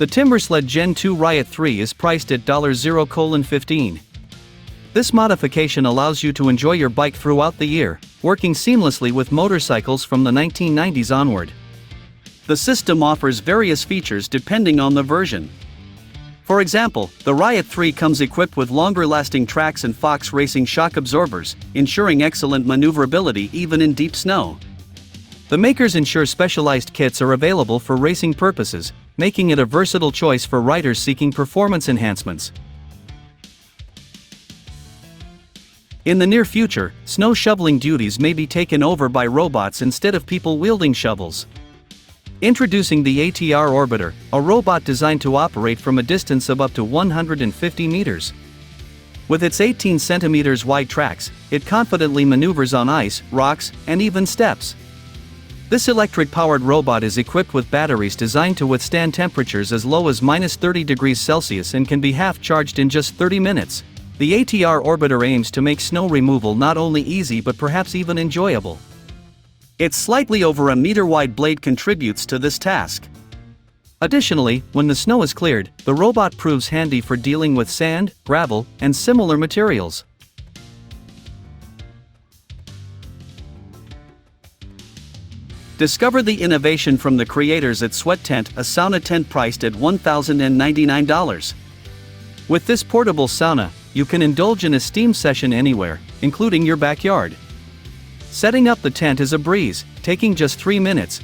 The Timbersled Gen 2 RIOT 3 is priced at $0:15. This modification allows you to enjoy your bike throughout the year, working seamlessly with motorcycles from the 1990s onward. The system offers various features depending on the version. For example, the RIOT 3 comes equipped with longer-lasting tracks and Fox Racing shock absorbers, ensuring excellent maneuverability even in deep snow. The makers ensure specialized kits are available for racing purposes, making it a versatile choice for riders seeking performance enhancements. In the near future, snow shoveling duties may be taken over by robots instead of people wielding shovels. Introducing the ATR Orbiter, a robot designed to operate from a distance of up to 150 meters. With its 18 centimeters wide tracks, it confidently maneuvers on ice, rocks, and even steps. This electric-powered robot is equipped with batteries designed to withstand temperatures as low as -30 degrees Celsius and can be half-charged in just 30 minutes. The ATR Orbiter aims to make snow removal not only easy but perhaps even enjoyable. Its slightly over a meter-wide blade contributes to this task. Additionally, when the snow is cleared, the robot proves handy for dealing with sand, gravel, and similar materials. Discover the innovation from the creators at SweatTent, a sauna tent priced at $1,099. With this portable sauna, you can indulge in a steam session anywhere, including your backyard. Setting up the tent is a breeze, taking just 3 minutes.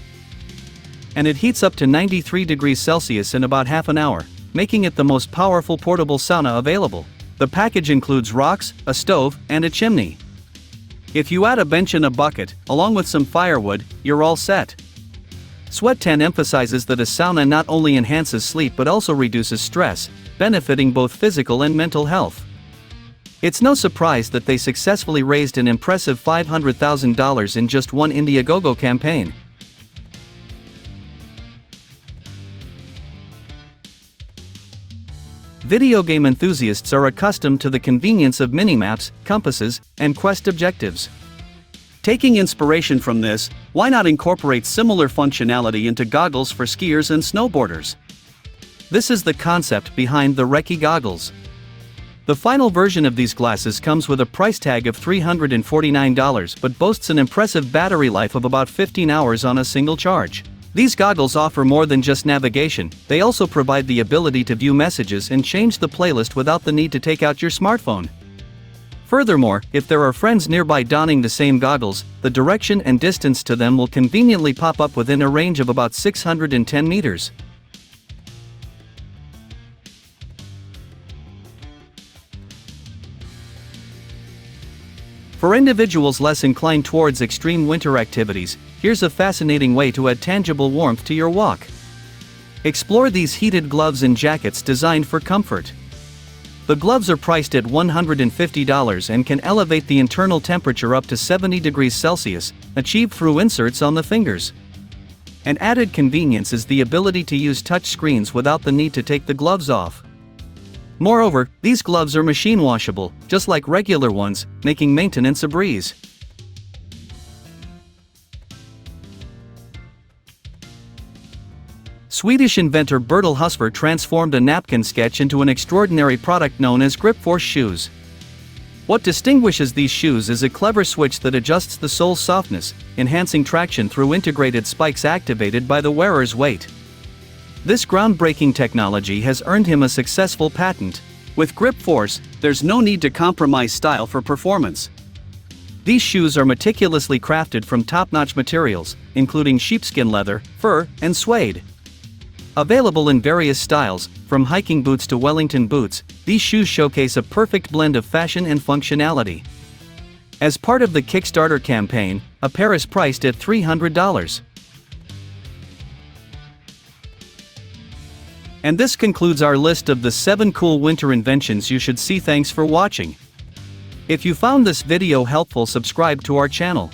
And it heats up to 93 degrees Celsius in about half an hour, making it the most powerful portable sauna available. The package includes rocks, a stove, and a chimney. If you add a bench and a bucket, along with some firewood, you're all set. SweatTent emphasizes that a sauna not only enhances sleep but also reduces stress, benefiting both physical and mental health. It's no surprise that they successfully raised an impressive $500,000 in just one Indiegogo campaign. Video game enthusiasts are accustomed to the convenience of minimaps, compasses, and quest objectives. Taking inspiration from this, why not incorporate similar functionality into goggles for skiers and snowboarders? This is the concept behind the REKKIE goggles. The final version of these glasses comes with a price tag of $349 but boasts an impressive battery life of about 15 hours on a single charge. These goggles offer more than just navigation, they also provide the ability to view messages and change the playlist without the need to take out your smartphone. Furthermore, if there are friends nearby donning the same goggles, the direction and distance to them will conveniently pop up within a range of about 610 meters. For individuals less inclined towards extreme winter activities, here's a fascinating way to add tangible warmth to your walk. Explore these heated gloves and jackets designed for comfort. The gloves are priced at $150 and can elevate the internal temperature up to 70 degrees Celsius, achieved through inserts on the fingers. An added convenience is the ability to use touch screens without the need to take the gloves off. Moreover, these gloves are machine washable, just like regular ones, making maintenance a breeze. Swedish inventor Bertil Husfer transformed a napkin sketch into an extraordinary product known as Gripforce shoes. What distinguishes these shoes is a clever switch that adjusts the sole's softness, enhancing traction through integrated spikes activated by the wearer's weight. This groundbreaking technology has earned him a successful patent. With Gripforce, there's no need to compromise style for performance. These shoes are meticulously crafted from top-notch materials, including sheepskin leather, fur, and suede. Available in various styles, from hiking boots to Wellington boots, these shoes showcase a perfect blend of fashion and functionality. As part of the Kickstarter campaign, a pair is priced at $300. And this concludes our list of the 7 cool winter inventions you should see. Thanks for watching. If you found this video helpful, subscribe to our channel.